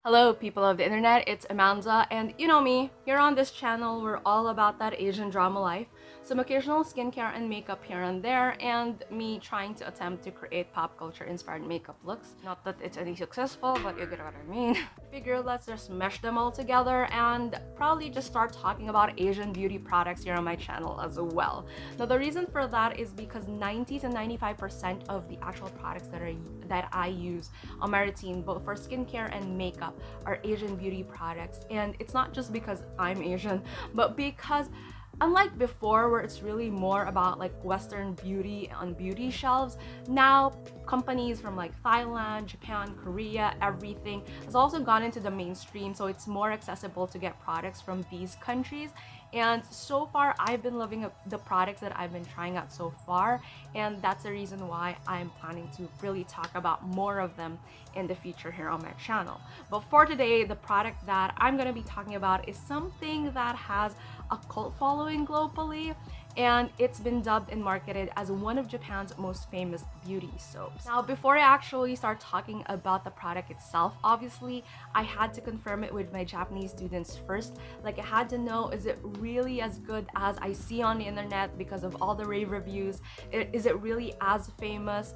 Hello, people of the internet, it's Amanda, and you know me, here on this channel, we're all about that Asian drama life, some occasional skincare and makeup here and there, and me trying to attempt to create pop culture inspired makeup looks. Not that it's any successful, but you get what I mean. Figure let's just mesh them all together and probably just start talking about Asian beauty products here on my channel as well. Now, the reason for that is because 90 to 95% of the actual products that I use on my routine, both for skincare and makeup, are Asian beauty products. And it's not just because I'm Asian, but because unlike before where it's really more about like Western beauty on beauty shelves, now companies from like Thailand, Japan, Korea, everything has also gone into the mainstream, so it's more accessible to get products from these countries. And so far, I've been loving the products that I've been trying out so far, and that's the reason why I'm planning to really talk about more of them in the future here on my channel. But for today, the product that I'm going to be talking about is something that has a cult following globally, and it's been dubbed and marketed as one of Japan's most famous beauty soaps. Now, before I actually start talking about the product itself, obviously, I had to confirm it with my Japanese students first. Like, I had to know, is it really as good as I see on the internet because of all the rave reviews? Is it really as famous?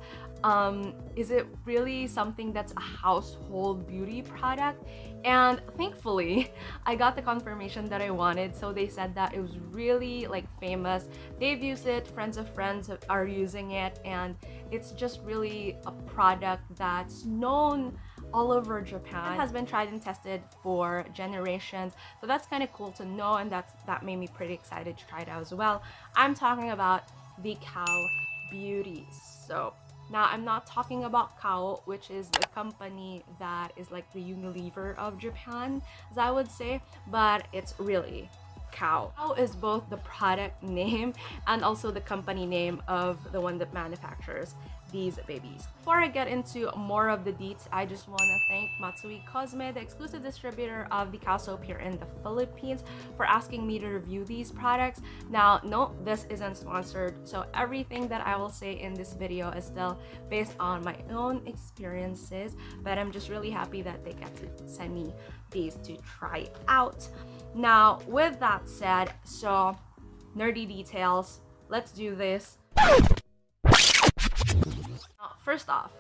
Is it really something that's a household beauty product? And thankfully, I got the confirmation that I wanted. So they said that it was really like famous. They've used it, friends of friends are using it, and it's just really a product that's known all over Japan. It has been tried and tested for generations, so that's kind of cool to know, and that made me pretty excited to try it out as well. I'm talking about the Cow Beauty Soap. Now, I'm not talking about Kao, which is the company that is like the Unilever of Japan, as I would say, but it's really Kao. Kao is both the product name and also the company name of the one that manufactures these babies. Before I get into more of the deets, I just want to thank Matsui Cosme, the exclusive distributor of the Kao soap here in the Philippines, for asking me to review these products. Now, no, this isn't sponsored, so everything that I will say in this video is still based on my own experiences, but I'm just really happy that they get to send me these to try out. Now, with that said, so nerdy details, let's do this. First off,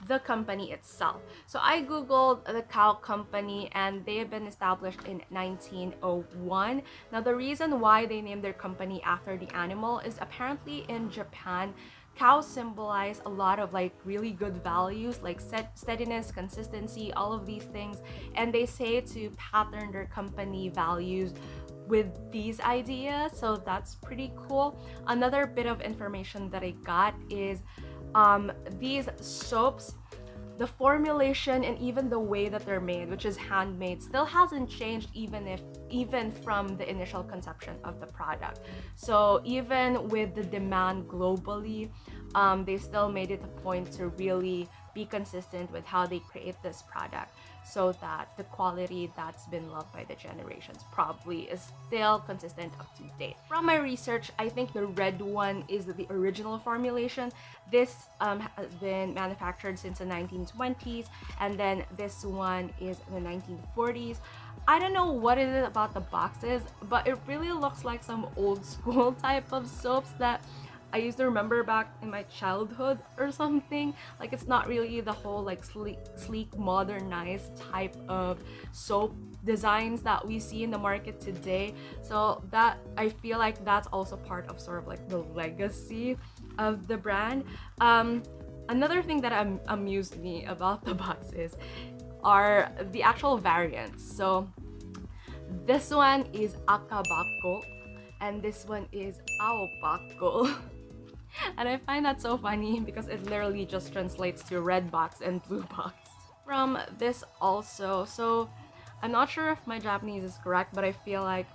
the company itself. So I googled the Cow company, and they have been established in 1901. Now, the reason why they named their company after the animal is apparently in Japan, cows symbolize a lot of like really good values like steadiness, consistency, all of these things, and they say to pattern their company values with these ideas, so that's pretty cool. Another bit of information that I got is these soaps, the formulation and even the way that they're made, which is handmade, still hasn't changed even from the initial conception of the product. So even with the demand globally, they still made it a point to really be consistent with how they create this product, so that the quality that's been loved by the generations probably is still consistent, up to date. From my research, I think the red one is the original formulation. This has been manufactured since the 1920s, and then this one is in the 1940s. I don't know what it is about the boxes, but it really looks like some old school type of soaps that I used to remember back in my childhood or something. Like, it's not really the whole like sleek modernized type of soap designs that we see in the market today. So that, I feel like that's also part of sort of like the legacy of the brand. Another thing that amused me about the boxes are the actual variants. So this one is Akabako, and this one is Aobako. And I find that so funny because it literally just translates to red box and blue box. From this also, so I'm not sure if my Japanese is correct, but I feel like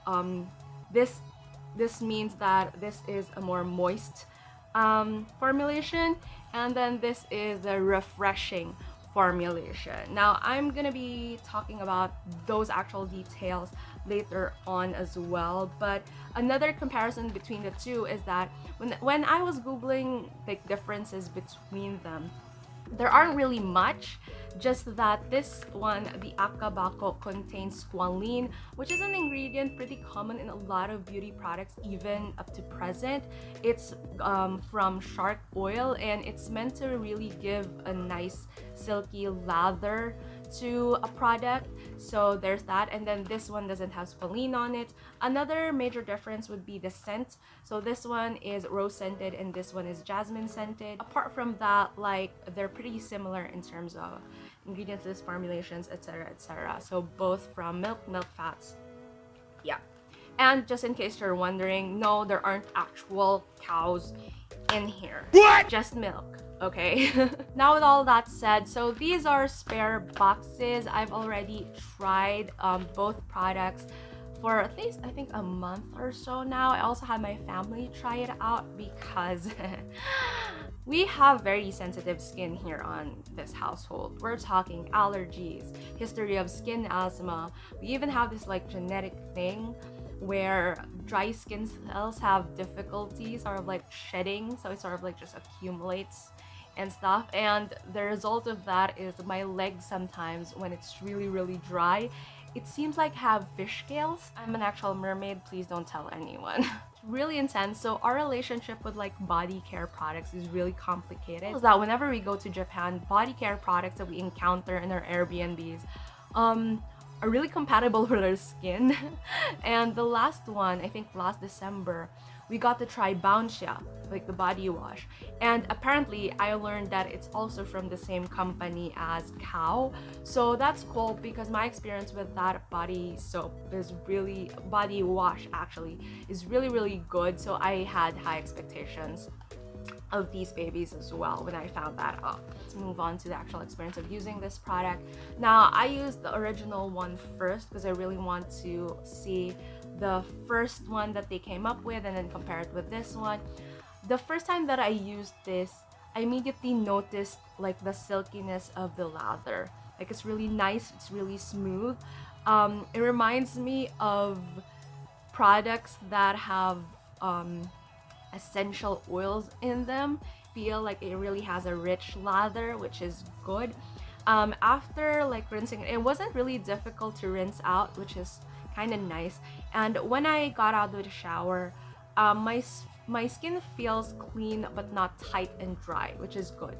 this means that this is a more moist formulation, and then this is the refreshing formulation. Now, I'm gonna be talking about those actual details later on as well, but another comparison between the two is that when I was googling like differences between them, there aren't really much. just that this one, the Akabako, contains squalene, which is an ingredient pretty common in a lot of beauty products even up to present. It's from shark oil, and it's meant to really give a nice silky lather to a product. So there's that. And then this one doesn't have squalene on it. Another major difference would be the scent. So this one is rose scented and this one is jasmine scented. Apart from that, like, they're pretty similar in terms of ingredients list, formulations, etc, etc. So both from milk fats. Yeah. And just in case you're wondering, no, there aren't actual cows in here. What? Just milk. Okay. Now with all that said, so these are spare boxes. I've already tried both products for at least I think a month or so now. I also had my family try it out because we have very sensitive skin here on this household. We're talking allergies, history of skin asthma. We even have this like genetic thing where dry skin cells have difficulty sort of like shedding, so it sort of like just accumulates and stuff. And the result of that is my legs sometimes, when it's really dry, it seems like have fish scales. I'm an actual mermaid, please don't tell anyone. It's really intense. So our relationship with like body care products is really complicated. Is that whenever we go to Japan, body care products that we encounter in our Airbnbs are really compatible with our skin. And the last one, I think last December, we got to try Bountia, like the body wash. And apparently I learned that it's also from the same company as Cow. So that's cool because my experience with that body soap is really, body wash actually, is really good. So I had high expectations of these babies as well when I found that out. Let's move on to the actual experience of using this product. Now, I used the original one first because I really want to see the first one that they came up with and then compare it with this one. The first time that I used this, I immediately noticed like the silkiness of the lather. Like it's really nice, it's really smooth. It reminds me of products that have essential oils in them. Feel like it really has a rich lather, which is good. After like rinsing it, it wasn't really difficult to rinse out, which is kind of nice. And when I got out of the shower, my skin feels clean but not tight and dry, which is good.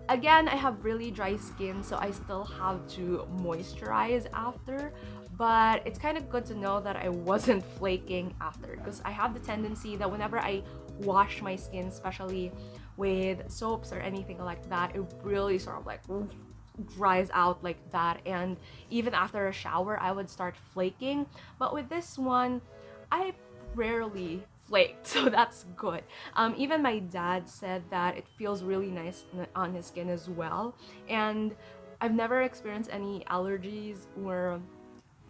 Again, I have really dry skin, so I still have to moisturize after, but it's kind of good to know that I wasn't flaking after, because I have the tendency that whenever I wash my skin, especially with soaps or anything like that, it really sort of like dries out like that, and even after a shower I would start flaking. But with this one, I rarely flaked, so that's good. Even my dad said that it feels really nice on his skin as well, and I've never experienced any allergies or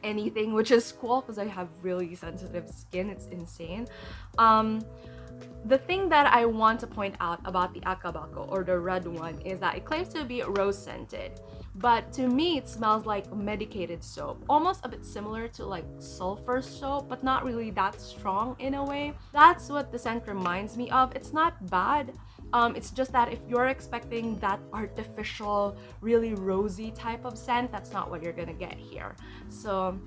anything, which is cool because I have really sensitive skin. It's insane. The thing that I want to point out about the Akabako, or the red one, is that it claims to be rose scented, but to me it smells like medicated soap, almost a bit similar to like sulfur soap, but not really that strong in a way. That's what the scent reminds me of. It's not bad. It's just that if you're expecting that artificial, really rosy type of scent, that's not what you're gonna get here. So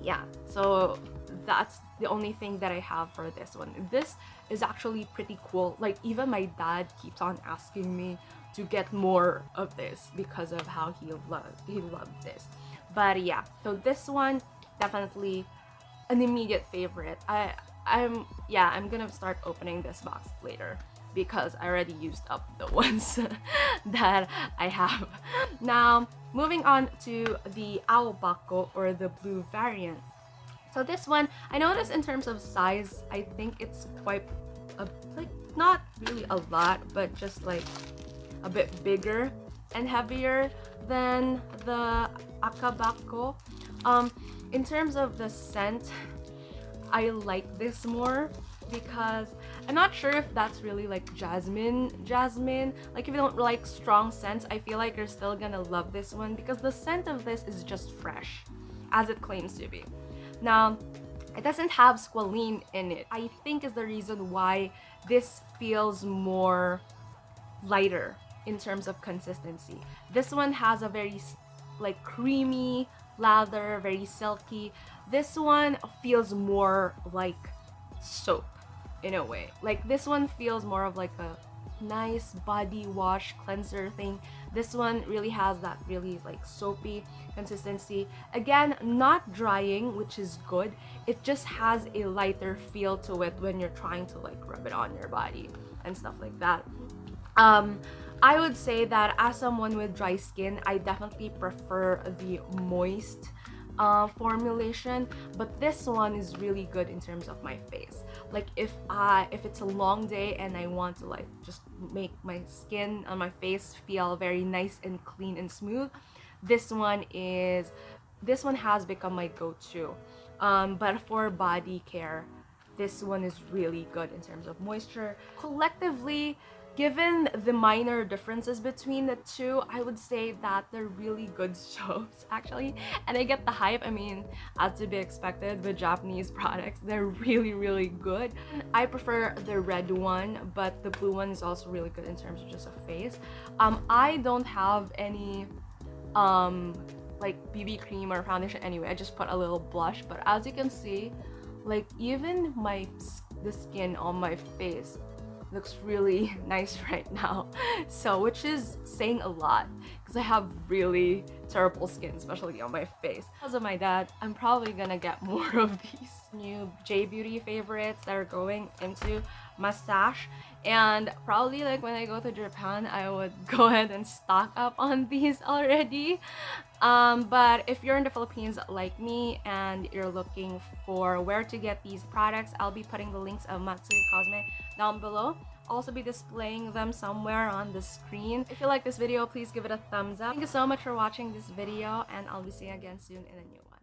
yeah, so that's the only thing that I have for this one. This is actually pretty cool. Like even my dad keeps on asking me to get more of this because of how he loved this. But yeah, so this one definitely an immediate favorite. I'm gonna start opening this box later because I already used up the ones that I have. Now, moving on to the Aobako, or the blue variant. So this one, I noticed in terms of size, I think it's quite like not really a lot, but just like a bit bigger and heavier than the Akabako. In terms of the scent, I like this more because I'm not sure if that's really like jasmine. Like if you don't like strong scents, I feel like you're still gonna love this one because the scent of this is just fresh, as it claims to be. Now, it doesn't have squalene in it. I think is the reason why this feels more lighter in terms of consistency. This one has a very like creamy lather, very silky. This one feels more like soap in a way. Like this one feels more of like a nice body wash cleanser thing. This one really has that really like soapy consistency. Again, not drying, which is good. It just has a lighter feel to it when you're trying to like rub it on your body and stuff like that. I would say that as someone with dry skin, I definitely prefer the moist formulation, but this one is really good in terms of my face. Like if it's a long day and I want to like just make my skin on my face feel very nice and clean and smooth, this one has become my go-to. But for body care, this one is really good in terms of moisture. Collectively, given the minor differences between the two, I would say that they're really good soaps actually. And I get the hype, I mean, as to be expected with Japanese products, they're really, really good. I prefer the red one, but the blue one is also really good in terms of just a face. I don't have any like BB cream or foundation anyway. I just put a little blush, but as you can see, like even the skin on my face looks really nice right now, so which is saying a lot because I have really terrible skin, especially on my face. Because of my dad, I'm probably gonna get more of these new J Beauty favorites that are going into my stash, and probably like when I go to Japan, I would go ahead and stock up on these already. But if you're in the Philippines like me and you're looking for where to get these products, I'll be putting the links of Matsui Cosme down below. Also be displaying them somewhere on the screen. If you like this video, please give it a thumbs up. Thank you so much for watching this video, and I'll be seeing you again soon in a new one.